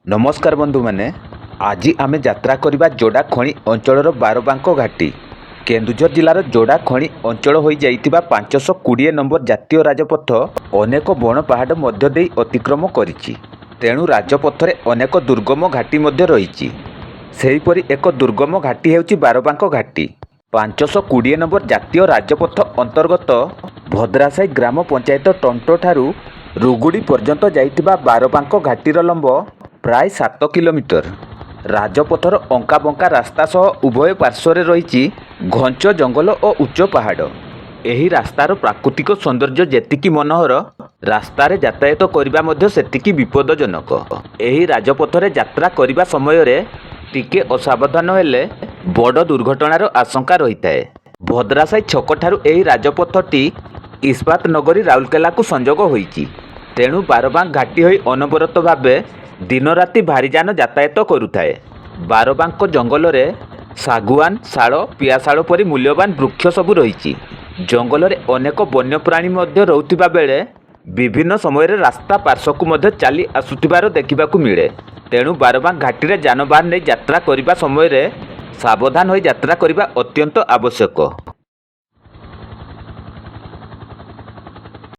नमस्कार बंधु मैंने आज आम यात्रा करवा जोड़ा खଣି अंचल बारबांक घाटी केन्दुझर जिलार जोड़ा खଣି अंचल हो जाइतिबा 520 नंबर जातीय राजपथ अनेक बण पहाड़ मध्य देई अतिक्रम करिछि। तेणु राजपथरे अनेक दुर्गम घाटी मध्य रहिछि। सेहिपरि एक दुर्गम घाटी हेउछि बारबांक घाटी। 520 नंबर जातीय राजपथ अंतर्गत भद्रासाई ग्राम पंचायत टंटो ठारू रुगुड़ी पर्यंत जाइतिबा बारबांक घाटीर लंब प्राय 7 किलोमीटर। राजपथर अंका बंका रास्ता सह उभय पार्श्वर रही घंच जंगल और उच्च पहाड़। एही रास्तार प्राकृतिक सौंदर्य जेतिकी मनोहर, रास्तार यातायात करबा मध्य सेतिकी विपदजनक। एही राजपथरे यात्रा करबा समय रे टिके असावधान हेले बड़ दुर्घटनार आशंका रही है। भद्रासाई छक ठारू एही राजपथटी इस्पात नगरी राउरकेला को संजोग होईची। तेणु बारबांक घाटी होई अनवरत भावे दिन राति भारी जान यातायात करुथाए। बारबांक जंगल रे सागुआन, शाल, पियाशाल परी मूल्यवान वृक्ष सबू रही। जंगल रे अनेक वन्यप्राणी मध्य रहुथिबा बेले विभिन्न समय रे रास्ता पार्श्वकु मध्य चली आसुथिबार देखिबाकू मिले। तेणु बारबांक घाटी रे जानबाहन नहीं यात्रा करबा समय रे सावधान होई यात्रा करबा अत्यंत आवश्यक।